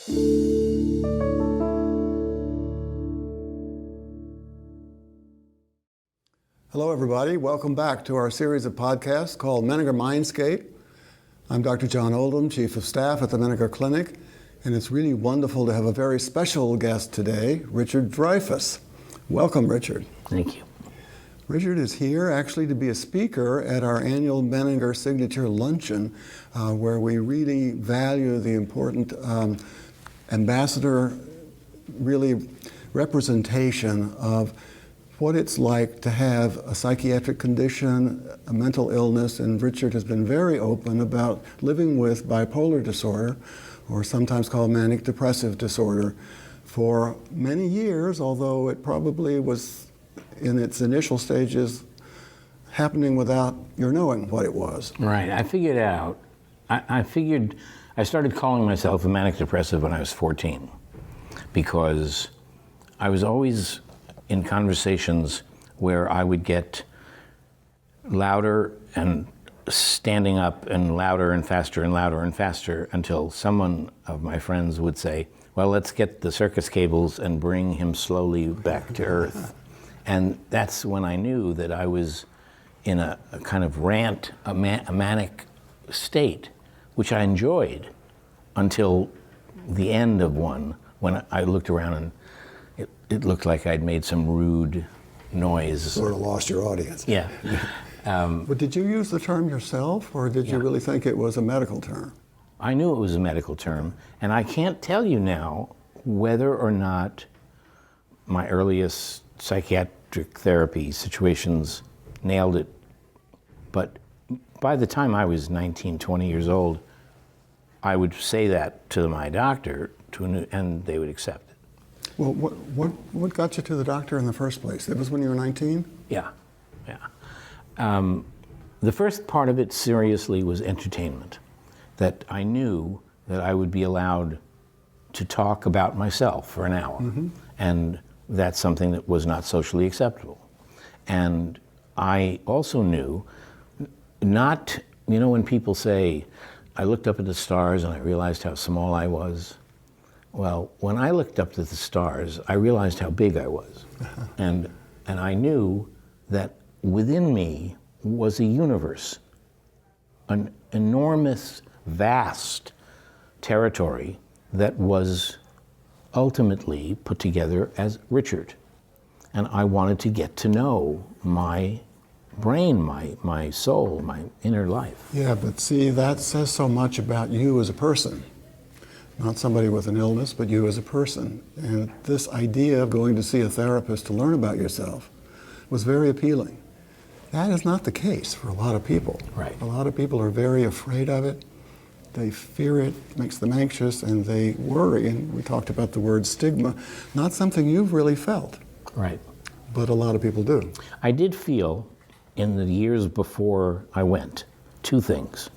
Hello, everybody. Welcome back to our series of podcasts called Menninger Mindscape. I'm Dr. John Oldham, Chief of Staff at the Menninger Clinic, and it's really wonderful to have a very special guest today, Richard Dreyfuss. Welcome, Richard. Thank you. Richard is here actually to be a speaker at our annual Menninger Signature Luncheon, where we really value the important ambassador, really representation of what it's like to have a psychiatric condition, a mental illness, and Richard has been very open about living with bipolar disorder, or sometimes called manic depressive disorder, for many years, although it probably was in its initial stages happening without your knowing what it was. Right, I figured out, I started calling myself a manic depressive when I was 14, because I was always in conversations where I would get louder and standing up and louder and faster and louder and faster until someone of my friends would say, well, let's get the circus cables and bring him slowly back to earth. And that's when I knew that I was in a kind of rant, a manic state, which I enjoyed until the end of one, when I looked around and it looked like I'd made some rude noise. Sort of lost your audience. Yeah. But did you use the term yourself, or did you really think it was a medical term? I knew it was a medical term, and I can't tell you now whether or not my earliest psychiatric therapy situations nailed it. But by the time I was 19, 20 years old, I would say that to my doctor, and they would accept it. Well, what got you to the doctor in the first place? It was when you were 19? Yeah. The first part of it, seriously, was entertainment. That I knew that I would be allowed to talk about myself for an hour. Mm-hmm. And that's something that was not socially acceptable. And I also knew, when people say, I looked up at the stars and I realized how small I was. Well, when I looked up to the stars, I realized how big I was. And I knew that within me was a universe, an enormous, vast territory that was ultimately put together as Richard. And I wanted to get to know my brain, my soul, my inner life. Yeah, but see, that says so much about you as a person. Not somebody with an illness, but you as a person. And this idea of going to see a therapist to learn about yourself was very appealing. That is not the case for a lot of people. Right. A lot of people are very afraid of it. They fear it, makes them anxious, and they worry. And we talked about the word stigma, not something you've really felt. Right. But a lot of people do. I did feel, in the years before I went, two things.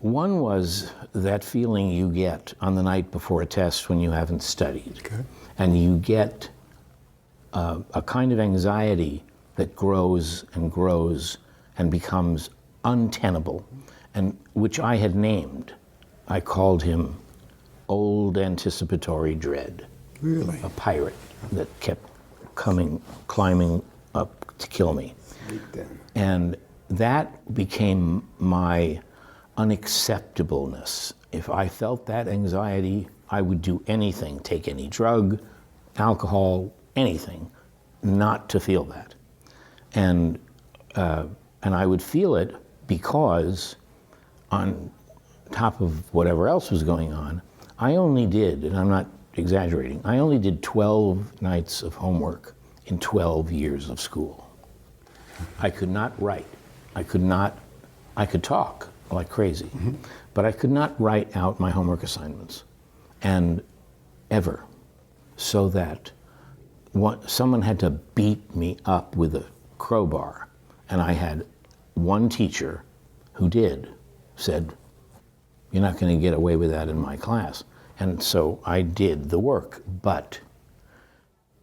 One was that feeling you get on the night before a test when you haven't studied. Okay. And you get a kind of anxiety that grows and grows and becomes untenable, and which I had named. I called him Old Anticipatory Dread. Really? A pirate that kept climbing up to kill me. And that became my unacceptableness. If I felt that anxiety, I would do anything, take any drug, alcohol, anything, not to feel that. And I would feel it because on top of whatever else was going on, I only did, and I'm not exaggerating, I only did 12 nights of homework in 12 years of school. I could not write. I could talk like crazy, but I could not write out my homework assignments, and ever, so that someone had to beat me up with a crowbar, and I had one teacher who said, you're not going to get away with that in my class. And so I did the work, but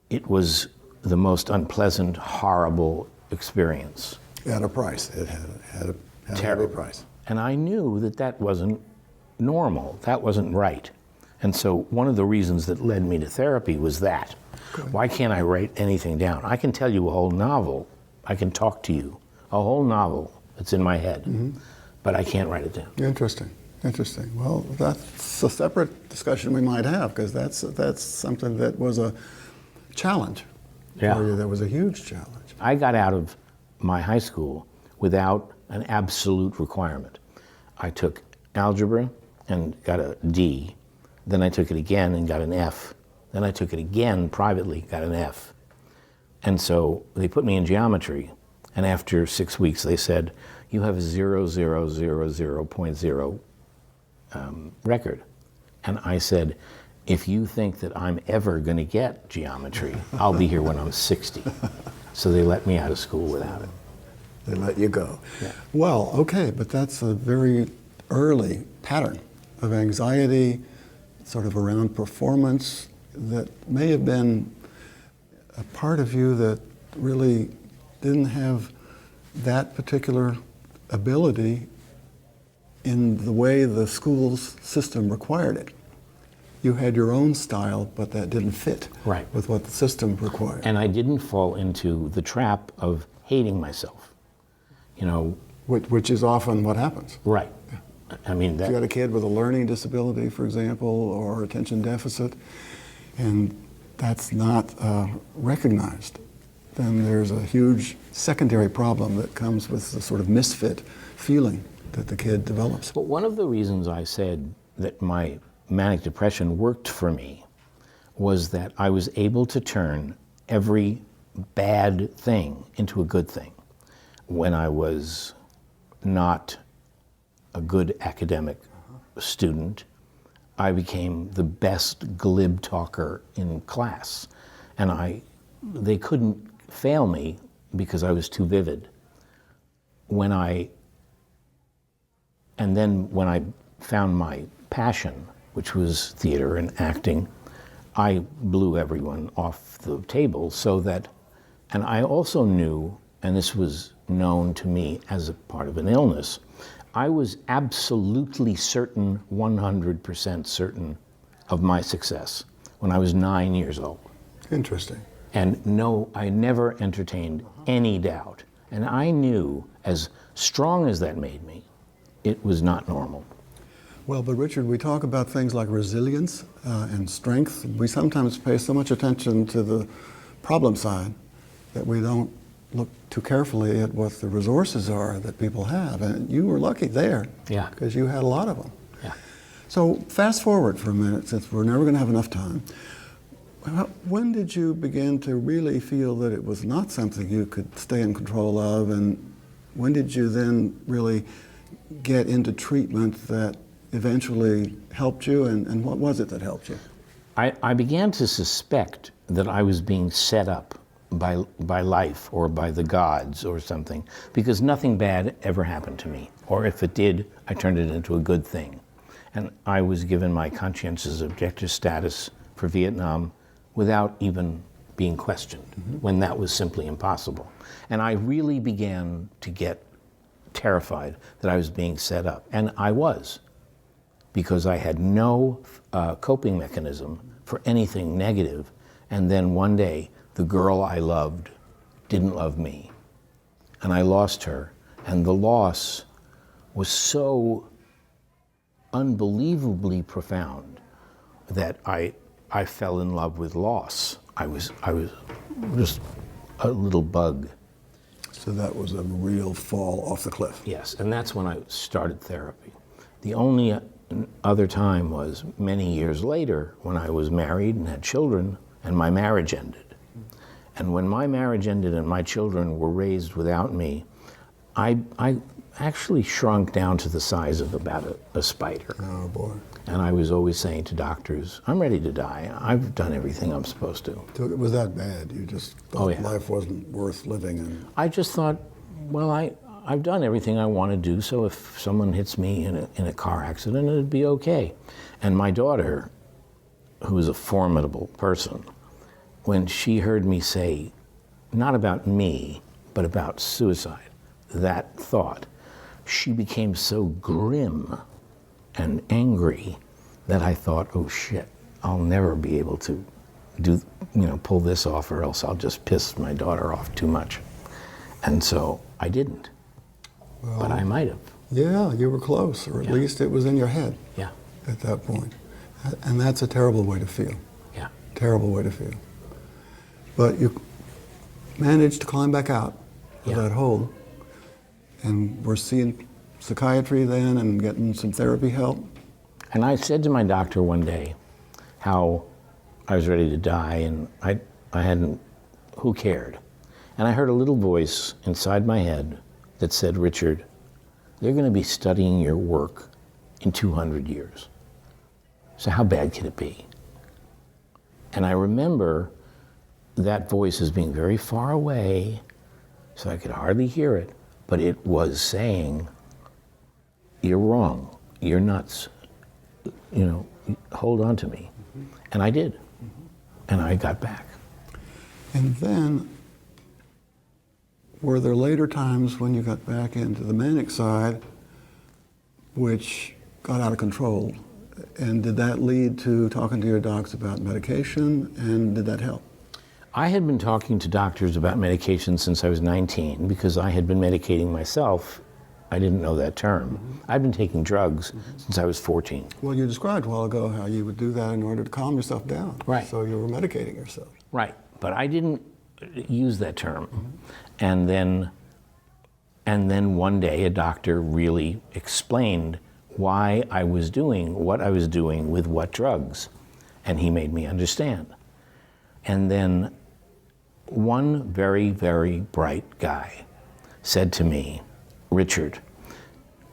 it was the most unpleasant, horrible experience. At a price. It had a heavy price. And I knew that wasn't normal, that wasn't right. And so one of the reasons that led me to therapy was that. Why can't I write anything down? I can tell you a whole novel. I can talk to you. A whole novel that's in my head. But I can't write it down. Interesting. Interesting. Well, that's a separate discussion we might have, because that's something that was a challenge Yeah. for you. That was a huge challenge. I got out of my high school without an absolute requirement. I took algebra and got a D. Then I took it again and got an F. Then I took it again privately, got an F. And so they put me in geometry. And after 6 weeks, they said, you have a 0.0 record. And I said, if you think that I'm ever going to get geometry, I'll be here when I'm 60. So they let me out of school without it. They let you go. Yeah. Well, okay, but that's a very early pattern of anxiety, sort of around performance, that may have been a part of you that really didn't have that particular ability in the way the school's system required it. You had your own style, but that didn't fit Right. with what the system required. And I didn't fall into the trap of hating myself. You know, Which is often what happens. right. I mean, If you got a kid with a learning disability, for example, or attention deficit, and that's not recognized, then there's a huge secondary problem that comes with the sort of misfit feeling that the kid develops. But one of the reasons I said that my manic depression worked for me was that I was able to turn every bad thing into a good thing. When I was not a good academic student, I became the best glib talker in class. And they couldn't fail me because I was too vivid. And then when I found my passion, which was theater and acting, I blew everyone off the table and I also knew, and this was known to me as a part of an illness, I was absolutely certain, 100% certain of my success when I was 9 years old. Interesting. And no, I never entertained any doubt. And I knew, as strong as that made me, it was not normal. Well, but Richard, we talk about things like resilience and strength. We sometimes pay so much attention to the problem side that we don't look too carefully at what the resources are that people have. And you were lucky there, Yeah. because you had a lot of them. Yeah. So fast forward for a minute, since we're never going to have enough time. When did you begin to really feel that it was not something you could stay in control of, and when did you then really get into treatment that eventually helped you, and what was it that helped you? I began to suspect that I was being set up by life or by the gods or something, because nothing bad ever happened to me. Or if it did, I turned it into a good thing. And I was given my conscientious objector status for Vietnam without even being questioned, when that was simply impossible. And I really began to get terrified that I was being set up. And I was, because I had no coping mechanism for anything negative. And then one day, the girl I loved didn't love me. And I lost her. And the loss was so unbelievably profound that I fell in love with loss. I was just a little bug. So that was a real fall off the cliff. Yes, and that's when I started therapy. The only other time was many years later when I was married and had children and my marriage ended. And when my marriage ended and my children were raised without me, I actually shrunk down to the size of about a spider. Oh, boy. And I was always saying to doctors, I'm ready to die. I've done everything I'm supposed to. So it was that bad? You just thought yeah. life wasn't worth living? And I just thought, well, I've done everything I want to do, so if someone hits me in a car accident, it'd be okay. And my daughter, who is a formidable person, when she heard me say, not about me, but about suicide, that thought, she became so grim and angry that I thought, oh shit, I'll never be able to pull this off, or else I'll just piss my daughter off too much. And so I didn't, but I might have. Yeah, you were close, or at least it was in your head at that point. And that's a terrible way to feel. Yeah. Terrible way to feel. But you managed to climb back out of that hole, and we're seeing psychiatry then and getting some therapy help. And I said to my doctor one day how I was ready to die, and I hadn't, who cared? And I heard a little voice inside my head that said, Richard, they're going to be studying your work in 200 years. So how bad can it be? And I remember that voice as being very far away, so I could hardly hear it, but it was saying, you're wrong, you're nuts, hold on to me. And I did, and I got back. And then, were there later times when you got back into the manic side, which got out of control? And did that lead to talking to your docs about medication, and did that help? I had been talking to doctors about medication since I was 19 because I had been medicating myself. I didn't know that term. I'd been taking drugs since I was 14. Well, you described a while ago how you would do that in order to calm yourself down. Right. So you were medicating yourself. Right, but I didn't use that term. And then one day a doctor really explained why I was doing what I was doing with what drugs, and he made me understand. And then one very, very bright guy said to me, Richard,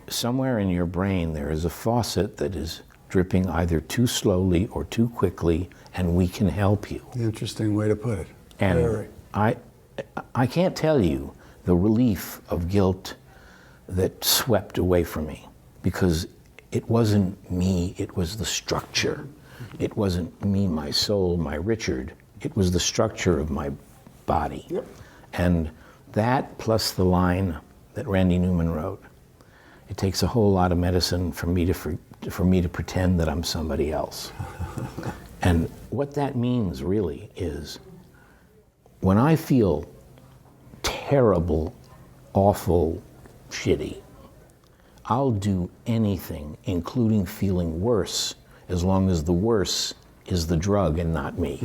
somewhere in your brain there is a faucet that is dripping either too slowly or too quickly, and we can help you. Interesting way to put it. And Very. I can't tell you the relief of guilt that swept away from me, because it wasn't me, it was the structure. It wasn't me, my soul, my Richard. It was the structure of my body. Yep. And that plus the line that Randy Newman wrote, it takes a whole lot of medicine for me to pretend that I'm somebody else. And what that means really is, when I feel terrible, awful, shitty, I'll do anything, including feeling worse, as long as the worse is the drug and not me.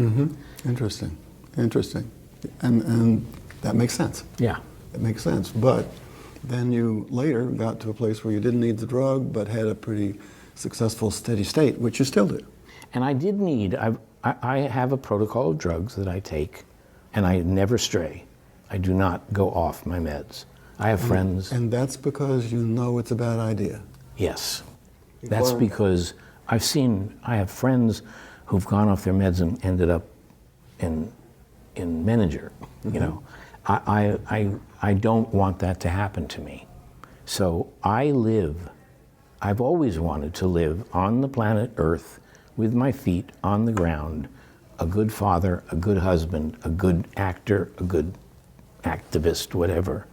Interesting. And that makes sense. Yeah. It makes sense. But then you later got to a place where you didn't need the drug, but had a pretty successful steady state, which you still do. And I did need, I have a protocol of drugs that I take, and I never stray. I do not go off my meds. I have friends. And that's because you know it's a bad idea. Yes. That's because I have friends who've gone off their meds and ended up in Menninger, you know. I don't want that to happen to me. So I've always wanted to live on the planet Earth with my feet on the ground, a good father, a good husband, a good actor, a good activist, whatever,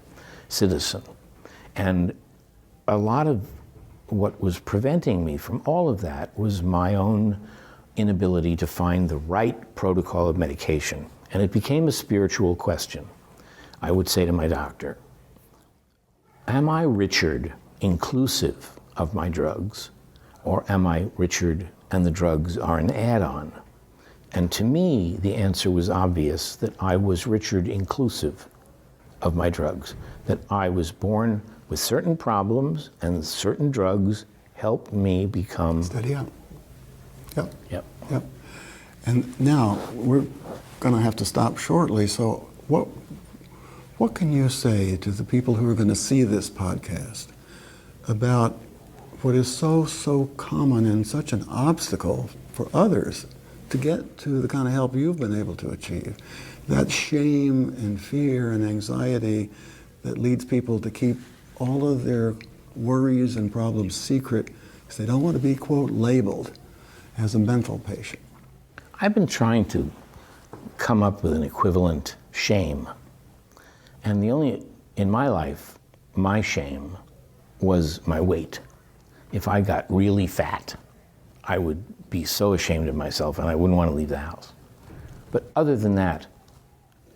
citizen. And a lot of what was preventing me from all of that was my own inability to find the right protocol of medication. And it became a spiritual question. I would say to my doctor, am I Richard inclusive of my drugs, or am I Richard and the drugs are an add-on? And to me, the answer was obvious, that I was Richard inclusive of my drugs, that I was born with certain problems and certain drugs helped me become... Steady out. Yep. Yep. And now we're going to have to stop shortly. So what can you say to the people who are going to see this podcast about what is so common and such an obstacle for others to get to the kind of help you've been able to achieve? That shame and fear and anxiety that leads people to keep all of their worries and problems secret because they don't want to be, quote, labeled as a mental patient. I've been trying to come up with an equivalent shame. And in my life, my shame was my weight. If I got really fat, I would be so ashamed of myself and I wouldn't want to leave the house. But other than that,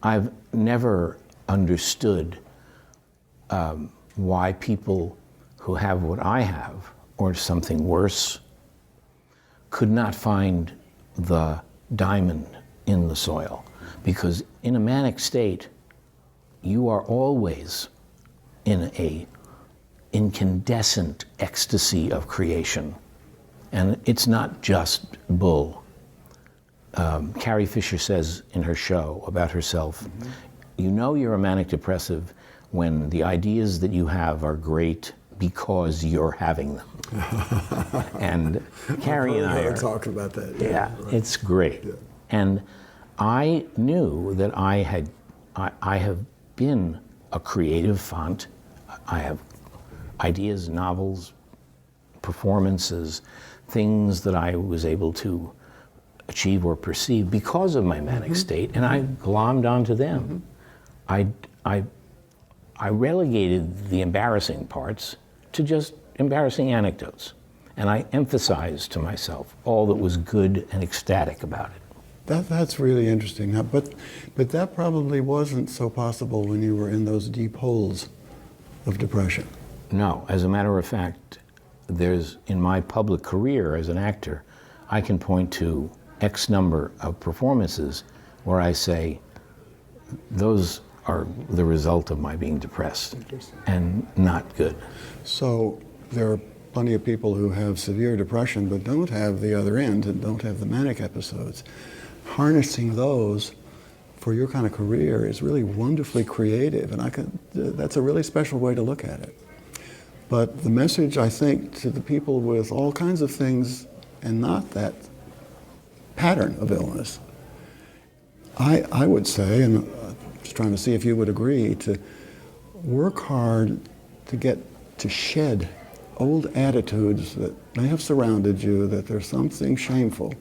I've never understood why people who have what I have, or something worse, could not find the diamond in the soil. Because in a manic state, you are always in a incandescent ecstasy of creation. And it's not just bull. Carrie Fisher says in her show about herself, you know you're a manic depressive when the ideas that you have are great because you're having them. And Carrie and I are talking about that. Yeah, right. it's great. Yeah. And I knew that I have been a creative font. I have ideas, novels, performances, things that I was able to achieve or perceive because of my manic state, and I glommed onto them. I relegated the embarrassing parts to just embarrassing anecdotes, and I emphasized to myself all that was good and ecstatic about it. That's really interesting. Now, but that probably wasn't so possible when you were in those deep holes of depression. No, as a matter of fact, there's, in my public career as an actor, I can point to X number of performances where I say, those are the result of my being depressed and not good. So there are plenty of people who have severe depression but don't have the other end and don't have the manic episodes. Harnessing those for your kind of career is really wonderfully creative, and that's a really special way to look at it. But the message, I think, to the people with all kinds of things and not that pattern of illness, I would say, and just trying to see if you would agree, to work hard to get to shed old attitudes that may have surrounded you, that there's something shameful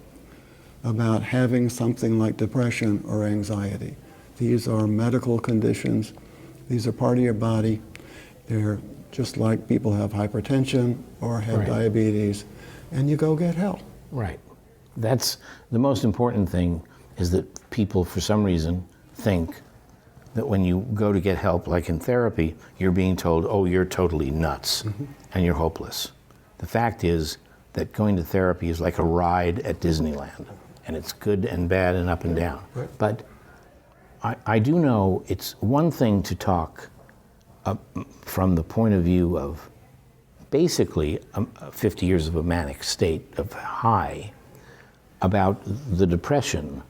about having something like depression or anxiety. These are medical conditions. These are part of your body. They're just like people have hypertension or have diabetes, and you go get help. Right. That's the most important thing, is that people, for some reason, think that when you go to get help, like in therapy, you're being told, oh, you're totally nuts and you're hopeless. The fact is that going to therapy is like a ride at Disneyland, and it's good and bad and up and down. Right. But I do know it's one thing to talk from the point of view of basically 50 years of a manic state of high, about the depression,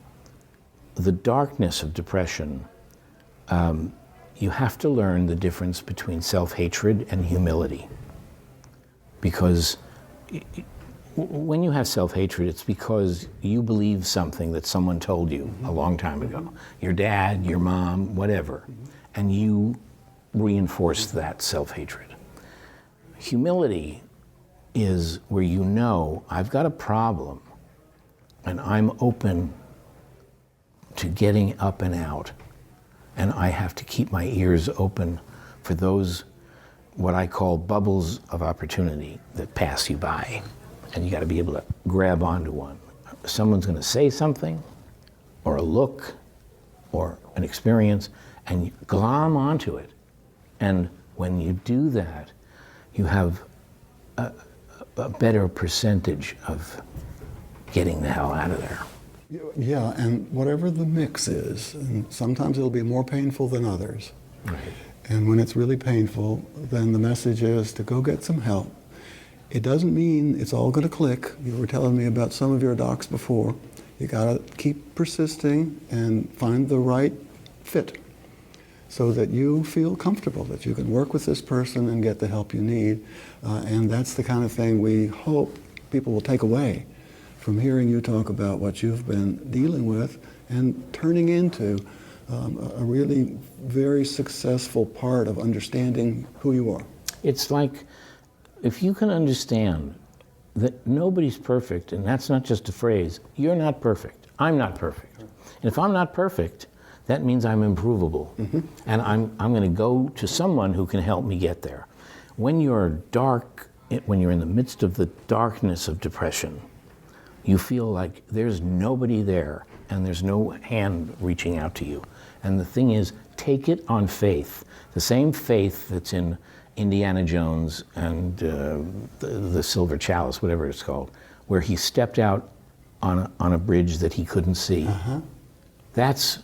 the darkness of depression. You have to learn the difference between self-hatred and humility. Because when you have self-hatred, it's because you believe something that someone told you a long time ago. Your dad, your mom, whatever. And you reinforce that self-hatred. Humility is where you know, I've got a problem and I'm open to getting up and out. And I have to keep my ears open for those, what I call bubbles of opportunity that pass you by. And you got to be able to grab onto one. Someone's going to say something, or a look, or an experience, and you glom onto it. And when you do that, you have a better percentage of getting the hell out of there. Yeah, and whatever the mix is, and sometimes it'll be more painful than others. Right. And when it's really painful, then the message is to go get some help. It doesn't mean it's all going to click. You were telling me about some of your docs before. You got to keep persisting and find the right fit so that you feel comfortable, that you can work with this person and get the help you need. And that's the kind of thing we hope people will take away from hearing you talk about what you've been dealing with and turning into a really very successful part of understanding who you are. It's like, if you can understand that nobody's perfect, and that's not just a phrase, you're not perfect, I'm not perfect. And if I'm not perfect, that means I'm improvable. And I'm going to go to someone who can help me get there. When you're dark, when you're in the midst of the darkness of depression, You feel like there's nobody there and there's no hand reaching out to you. And the thing is, take it on faith. The same faith that's in Indiana Jones and the Silver Chalice, whatever it's called, where he stepped out on a bridge that he couldn't see. That's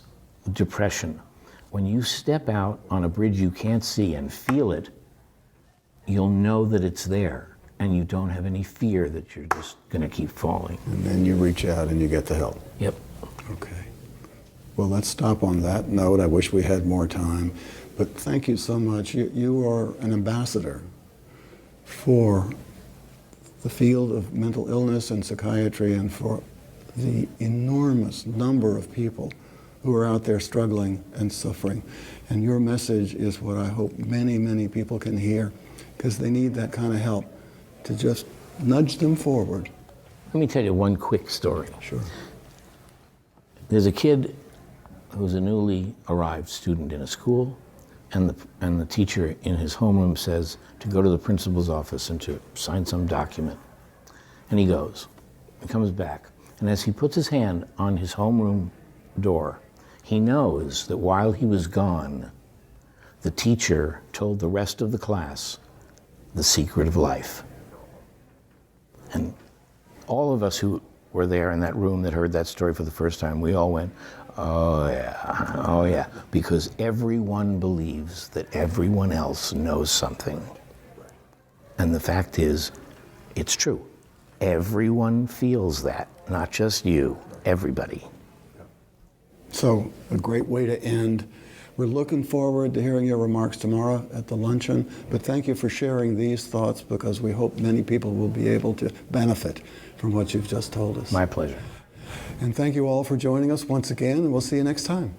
depression. When you step out on a bridge you can't see and feel it, you'll know that it's there, and you don't have any fear that you're just going to keep falling. And then you reach out and you get the help. Yep. Okay. Well, let's stop on that note. I wish we had more time, but thank you so much. You are an ambassador for the field of mental illness and psychiatry, and for the enormous number of people who are out there struggling and suffering. And your message is what I hope many, many people can hear, because they need that kind of help to just nudge them forward. Let me tell you one quick story. Sure. There's a kid who's a newly arrived student in a school, and the teacher in his homeroom says to go to the principal's office and to sign some document. And he goes, and comes back. And as he puts his hand on his homeroom door, he knows that while he was gone, the teacher told the rest of the class the secret of life. And all of us who were there in that room that heard that story for the first time, we all went, oh yeah, because everyone believes that everyone else knows something. And the fact is, it's true. Everyone feels that, not just you, everybody. So, a great way to end. We're looking forward to hearing your remarks tomorrow at the luncheon, but thank you for sharing these thoughts, because we hope many people will be able to benefit from what you've just told us. My pleasure. And thank you all for joining us once again, and we'll see you next time.